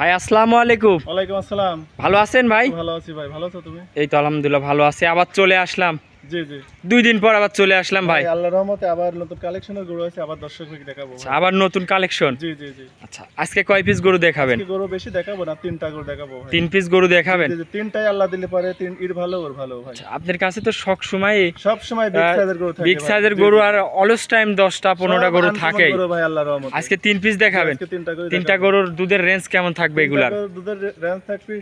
ভাই আসসালামু আলাইকুম। ওয়ালাইকুম আসসালাম। ভালো আছেন ভাই? ভালো আছি ভাই, ভালো আছো তুমি? এই তো আলহামদুলিল্লাহ ভালো আছি। আবার চলে আসলাম, জি জি 2 দিন পর আবার চলে আসলাম ভাই। আল্লাহর রহমতে আবার নতুন কালেকশনের গরু আছে, আবার দর্শককে দেখাবো আচ্ছা, ভাই। আবার নতুন কালেকশন। জি জি জি আচ্ছা, আজকে কয় পিস গরু দেখাবেন? আজকে গরু বেশি দেখাবো না, তিনটা গরু দেখাবো ভাই। 3 পিস গরু দেখাবেন? জি জি তিনটাই আল্লাহ দিলে পারে, তিন ইর ভালো ওর ভালো ভাই। আচ্ছা, আপনার কাছে তো সব সময় সব সময় বিগ সাইজের গরু থাকে, বিগ সাইজের গরু আর অলস টাইম 10টা 15টা গরু থাকেই। গরু ভাই আল্লাহর রহমতে। আজকে 3 পিস দেখাবেন? আজকে তিনটা গরুর দুধের রেঞ্জ কেমন থাকবে এগুলার? দুধের রেঞ্জ থাকবে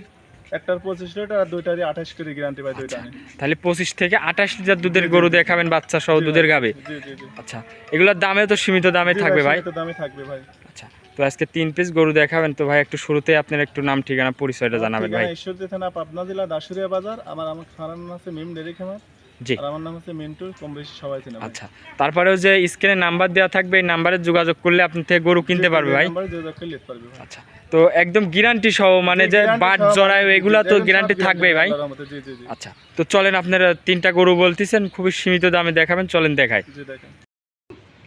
একটার 25 লিটার আর দুইটারই 28 করে গ্যারান্টি ভাই দুইটা। তাহলে 25 থেকে 28 লিটার দুধের গরু দেখাবেন, বাচ্চা সহ দুধের গাবে। জি জি জি আচ্ছা, এগুলোর দামেও তো সীমিত দামে থাকবে ভাই? সীমিত দামে থাকবে ভাই। আচ্ছা, তো আজকে 3 পিস গরু দেখাবেন। তো ভাই একটু শুরুতে আপনার একটু নাম ঠিকানা পরিচয়টা জানাবেন ভাই। ঈশ্বরদী থানা, পাবনা জেলা, দাসুরিয়া বাজার। আমার খানার নাম আছে মিম ডেরি খামার। জি, আর আমার নাম হচ্ছে মিন্টু, কম বেশি সবাই চেনে। আচ্ছা, তারপরেও যে স্ক্রিনে নাম্বার দেওয়া থাকবে, এই নাম্বারে যোগাযোগ করলে আপনি থেকে গরু কিনতে পারবে ভাই। নাম্বারে যোগাযোগ করলে নিতে পারবে ভাই। আচ্ছা, তো একদম গ্যারান্টি সহ, মানে যে বাট জড়ায় এগুলা তো গ্যারান্টি থাকবে ভাই। জি জি জি আচ্ছা, তো চলেন, আপনারা 3টা গরু বলতেছেন, খুবই সীমিত দামে দেখাবেন, চলেন দেখাই। জি দেখেন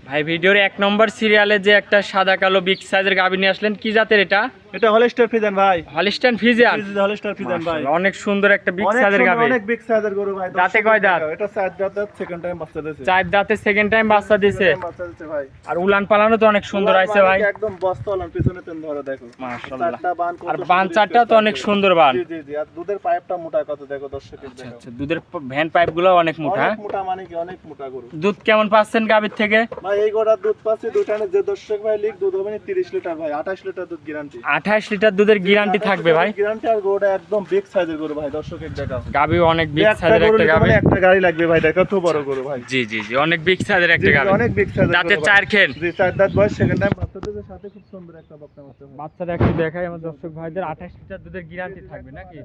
ভাই, ভিডিওর 1 নম্বর সিরিয়ালে যে একটা সাদা কালো বিগ সাইজের গাভী নিয়ে আসলেন, কি জাতের এটা? এটা হলস্টার ফ্রিজিয়ান ভাই। Holstein Friesian. জি জি হলস্টার ফ্রিজিয়ান ভাই। মাশাআল্লাহ, অনেক সুন্দর একটা বিগ সাইজের গাভী। অনেক বিগ সাইজের গরু ভাই। দাঁতে কয় দাঁত? এটা 4 দাঁত, সেকেন্ড টাইম বাচ্চা দিয়েছে। 4 দাঁতে সেকেন্ড টাইম বাচ্চা দিছে। বাচ্চা দিয়েছে ভাই। আর উলান পালানো তো অনেক সুন্দর আইছে ভাই। একদম বস্তা ওলান, পিছনে তেন ধরে দেখো মাশাআল্লাহ। চারটা বান কত আর বান চারটা তো অনেক সুন্দর বান। জি জি জি আর দুধের পাইপটা মোটা কত দেখো দর্শকদের আচ্ছা দেখো। আচ্ছা, দুধের ভ্যান পাইপগুলো অনেক মোটা। অনেক মোটা মানে কি অনেক মোটা গরু। দুধ কেমন পাচ্ছেন গাভীর থেকে? ভাই এই গোড়ার দুধ পাচ্ছে দুটানে, যে দর্শক ভাই লিখ দুধ হবে না 30 লিটার ভাই, 28 লিটার দুধ গ্যারান্টি। 28 লিটার দুধের গ্যারান্টি থাকবে ভাই। গ্যারান্টি। আর গরুটা একদম বিগ সাইজের গরু ভাই, দর্শকের দেখাও। গাভী অনেক বিগ সাইজের একটা গাভী। একটা গাড়ি লাগবে ভাই, দেখো তো বড় গরু ভাই। জি জি জি, অনেক বিগ সাইজের একটা গাভী। অনেক বিগ সাইজের। দাঁতে 4 খেন। জি 4 দাঁত বয়স, সেকেন্ড টাইম বাচ্চা দিতে, সাথে খুব সুন্দর একটা বকনা বাচ্চা ভাই। বাচ্চাটা একটু দেখাই আমার দর্শক ভাইদের। 28 লিটার দুধের গ্যারান্টি থাকবে নাকি?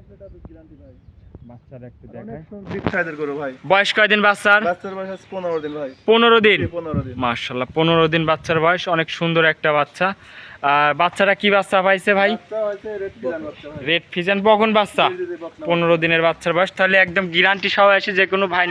গ্যারান্টি ভাই। বাচ্চাটা একটু দেখাই। বিগ সাইজের গরু ভাই। বয়স কয়দিন বাচ্চার? বাচ্চার বয়স 15 দিন ভাই। 15 দিন। 15 দিন। মাশাআল্লাহ, 15 দিন বাচ্চার বয়স। অনেক সুন্দর একটা বাচ্চা। আর বাচ্চাটা কি বাচ্চা পাইছে ভাই? বাচ্চা হইছে রেড ফিজান বাচ্চা ভাই। রেড ফিজিয়ান বকন বাচ্চা। জি জি বকনা। 15 দিনের বাচ্চার বয়স, তাহলে একদম গ্যারান্টি সহ এসে যে কোনো ভাই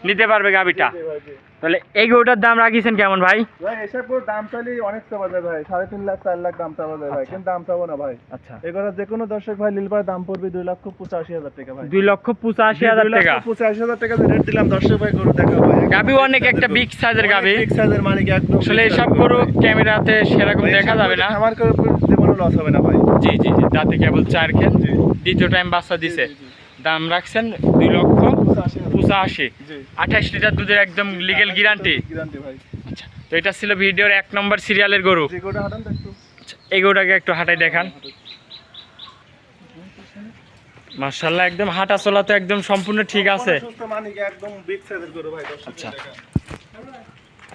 নিতে পারবে গাবিটা। জি ভাই জি। তাহলে এই গরুটার দাম রাখিছেন কেমন ভাই? ভাই এসব পুরো দাম চাইলে অনেক চাওয়া যায় ভাই, 3.5 লাখ 4 লাখ দাম চাওয়া যায় ভাই, কিন্তু দাম চাবো না ভাই। আচ্ছা, এগুলো যে কোনো দর্শক ভাই লিলবার দাম পড়বে 2,85,000 টাকা ভাই। 2,85,000 টাকা। 2,85,000 টাকা রেট দিলাম দর্শক ভাই, গরু দেখা ভাই। গাবি অনেক একটা বিগ সাইজের গাবি। বিগ সাইজের মানে কি একদম আসলে এসব গরু ক্যামেরাতে সেরকম দেখা যাবে না। আমার করে জীবনে লস হবে না ভাই। জি জি জি, দাঁতে কেবল 4 খেন। জি। দ্বিতীয় টাইম বাচ্চা দিছে। জি, জি, জি। দাম রাখছেন 2,85,000। জি 28 লিটার দুধের একদম লিগ্যাল গ্যারান্টি। গ্যারান্টি ভাই। আচ্ছা, তো এটা ছিল ভিডিওর 1 নম্বর সিরিয়ালের গরু। যে গরুটা হাঁটান তো একটু। আচ্ছা, এই গরুটাকে একটু হাঁটাই দেখান। মাশাআল্লাহ, একদম হাঁটা চলা তো একদম সম্পূর্ণ ঠিক আছে। সুস্থ মানে কি একদম বিগ সাইজের গরু ভাই, দর্শক আচ্ছা। দেখা।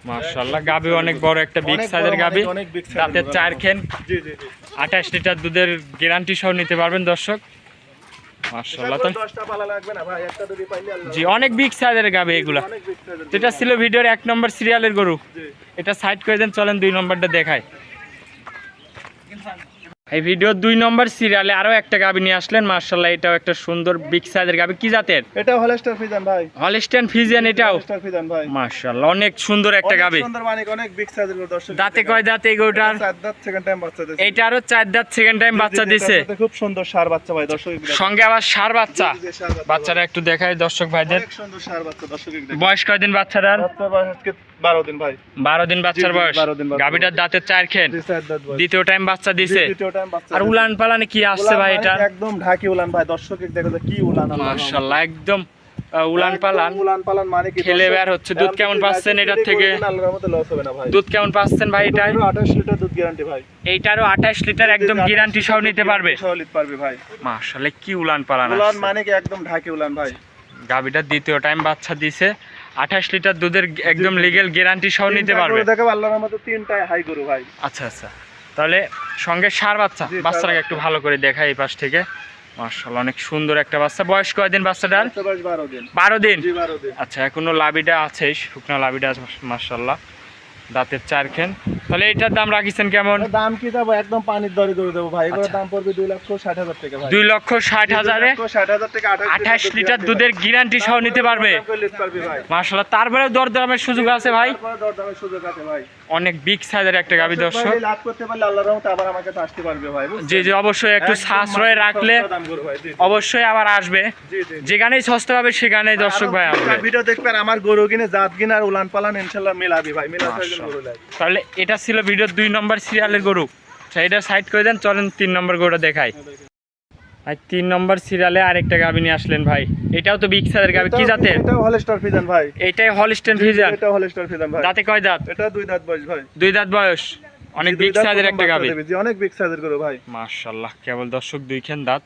মাশাআল্লাহ, গাবি অনেক বড় একটা বিগ অনেক সাইজের বড় গাবি। অনেক big size দাঁতে এর গরু। 4 খেন। জি জি জি। 28 লিটার দুধের গ্যারান্টি সহ নিতে পারবেন দর্শক। মাশাআল্লাহ, তো 10টা পালা লাগবে না ভাই, একটা দুটি পাইলে আল্লাহ। জি, অনেক বিগ সাইজের গাবি এগুলা। অনেক বিগ সাইজের। তো এটা ছিল ভিডিওর 1 নম্বর সিরিয়ালের গরু। জি। এটা সাইড করে দেন, চলেন 2 নম্বরটা দেখাই। এই ভিডিও 2 নম্বর সিরিয়ালে আরো একটা গাবি নিয়ে আসলেন। মাশাআল্লাহ, এটাও একটা সুন্দর বিগ সাইজের গাবি। কি জাতের? এটা হলস্টার ফ্রিজিয়ান ভাই। হলিস্টাইন ফ্রিজিয়ান এটাও। হলস্টার ফ্রিজিয়ান ভাই। মাশাআল্লাহ, অনেক সুন্দর একটা অনেক গাবি। সুন্দর মানে অনেক বিগ সাইজের গরু, দর্শক। দাঁতে কয় দাঁত এই গরুটার? 4 দাঁত, সেকেন্ড টাইম বাচ্চা দিছে। এইটারও 4 দাঁত সেকেন্ড টাইম বাচ্চা দিছে। খুব সুন্দর সার বাচ্চা ভাই, দর্শক। সঙ্গে আবার ষাঁড় বাচ্চা। জি, জি, ষাঁড় বাচ্চা। বাচ্চারা একটু দেখাই দর্শক ভাইদের। অনেক সুন্দর সার বাচ্চা, দর্শক। বয়স কয়দিন বাচ্চাটার? বাচ্চার বয়স আজকে 12 দিন ভাই। 12 দিন বাচ্চার জি, জি, বয়স। 12 দিন বাচ্চা। গাবিটার দাঁতে 4 খেন। জি, 4 দাঁত বয়স। দ্বিতীয় টাইম বাচ্চা দিছে। দ্বিতীয় টাইম বাচ্চা। আর উলান পালানে কি আসছে ভাই এটা? একদম ঢাকি উলান ভাই, দর্শক দেখো তো কি উলান। মাশাআল্লাহ, একদম উলান পালান। উলান পালান মানে কি খেলে বের হচ্ছে। দুধ কেমন পাচ্ছেন এটার থেকে? আল্লাহর মতে লস হবে না ভাই। দুধ কেমন পাচ্ছেন ভাই এটা? 28 লিটার দুধ গ্যারান্টি ভাই। এইটারও 28 লিটার একদম গ্যারান্টি সহ নিতে পারবে। সহ নিতে পারবে ভাই। মাশাআল্লাহ, কি উলান পালান উলান আসছে। মানে কি একদম ঢাকি উলান ভাই। গাবিটার দ্বিতীয় টাইম বাচ্চা দিছে। 28 লিটার দুধের একদম লিগ্যাল গ্যারান্টি সহ নিতে পারবে। দেখো আল্লাহর মতে তিনটায় হাই গরু ভাই। আচ্ছা আচ্ছা, তাহলে সঙ্গে ষাঁড় বাচ্চা। জি, ষাঁড় বাচ্চাটাকে বাচ্চা। একটু ভালো করে দেখাই এই পাশ থেকে। মাশাআল্লাহ, অনেক সুন্দর একটা বাচ্চা। বয়স কয়দিন বাচ্চাটার? বাচ্চা বয়স 12 দিন। 12 দিন। জি 12 দিন। আচ্ছা, এখনো লাবিটা আছে, শুকনো লাবিটা আছে। মাশাআল্লাহ, দাঁতের 4 খেন। তাহলে এটার দাম রাখিছেন কেমন? দাম কি দেবো? একদম পানির দরে গরু দেবো ভাই। এগুলোর আচ্ছা। দাম পড়বে 2,60,000 টাকা ভাই। 2,60,000 এ 2,60,000 টাকা 28 লিটার দুধের গ্যারান্টি সহ নিতে পারবে। ভাই। মাশাআল্লাহ, তারপরে দরদামের সুযোগ আছে ভাই। তারপরে দরদামের সুযোগ আছে ভাই। অনেক বিগ সাইজের একটা গাভী দর্শক। লাভ করতে পারলে আল্লাহর রহমতে আবার আমার কাছে আসতে পারবে ভাই, বুঝছেন? জি জি, অবশ্যই একটু একদম সাশ্রয় মাত্র রাখলে সস্তা দাম গরু ভাই, জি, জি। অবশ্যই আবার আসবে, জি, জি, জি। যেখানেই সস্তা পাবে সেখানেই দর্শক ভাই আরো আসবে। ভিডিও দেখবেন আমার গরু কিনে জাত কিনে আর উলান পালান ইনশাআল্লাহ মিলাবি ভাই, মিলা সাইজের মাশাআল্লাহ। গরু লাই। তাহলে এটা ছিল ভিডিওর 2 নম্বর সিরিয়ালের গরু। আচ্ছা, এটা সাইড করে দেন, চলেন 3 নম্বর গরুটা দেখাই। আর 3 নম্বর সিরিয়ালে আরেকটা গাভী নিয়ে আসলেন ভাই, এটাও তো বিগ সাইজের গাভী, কি জাতের? এটাও হলস্টার ফিজান ভাই, এইটাই হলস্টেইন ফ্রিজিয়ান। এটাও হলস্টার ফিজান ভাই। দাঁতে কয় দাঁত? এটা 2 দাঁত বয়স ভাই, 2 দাঁত বয়স, অনেক দুই বিগ দাঁত সাইজের প্রথম একটা বাচ্চা গাভী। দেবে, জি, অনেক বিগ সাইজের গরু ভাই। মাশাআল্লাহ, কেবল দর্শক 2 দাঁত,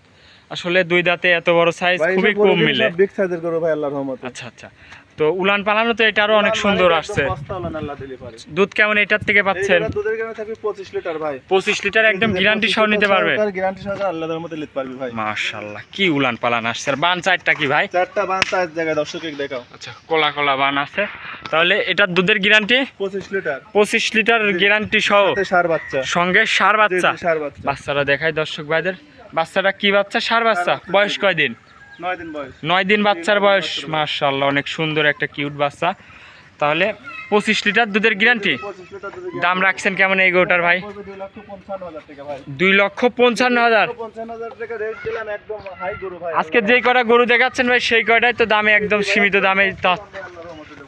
আসলে 2 দাঁতে এত বড় সাইজ ভাই খুবই এসব গরু কম কিন্তু মিলে। সব বিগ সাইজের গরু ভাই আল্লাহর রহমতে। আচ্ছা আচ্ছা, তো উলান পালানো তো এটা আরো অনেক সুন্দর আসছে। বস্তা উলান আল্লাহ দিলে পারে। দুধ কেমন এটার থেকে পাচ্ছেন? এই দুধের গ্যারান্টি থাকবে 25 লিটার ভাই, 25 লিটার একদম গ্যারান্টি সহ নিতে পারবে। গ্যারান্টি সহকারে আল্লাহর রহমতে নিতে পারবে ভাই। মাশাআল্লাহ, কি উলান পালান আসছে। আর বান চারটা কি ভাই? চারটা বান্তা এক জায়গায় দর্শককে দেখাও। আচ্ছা, কোলা কোলা বান আছে। তাহলে এটার দুধের গ্যারান্টি 25 লিটার 25 লিটার গ্যারান্টি সহ, সাথে সার বাচ্চা, সঙ্গে সার বাচ্চা। জি, জি, ষাঁড় বাচ্চা। বাচ্চারা দেখাই দর্শক ভাইদের, বাচ্চাটা কি বাচ্চা? সার বাচ্চা। বয়স কয় দিন? 9 দিন বয়স। 9 দিন বাচ্চার বয়স। মাশাআল্লাহ, অনেক সুন্দর একটা কিউট বাচ্চা। তাহলে 25 লিটার দুধের গ্যারান্টি। 25 লিটার দুধের দাম রাখছেন কেমন এই গরুটার ভাই? 2,55,000 টাকা ভাই। 2,55,000। 2,55,000 টাকা রেট দিলাম, একদম হাই গরু ভাই। আজকে যেই কটা গরু দেখাচ্ছেন ভাই সেই কয়টাই তো দামে একদম সীমিত দামে।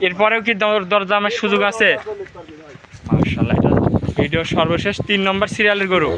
এরপরেও কি দরদামের সুযোগ আছে? মাশাআল্লাহ, এটা ভিডিও সর্বশেষ 3 নম্বর সিরিয়ালের গরু।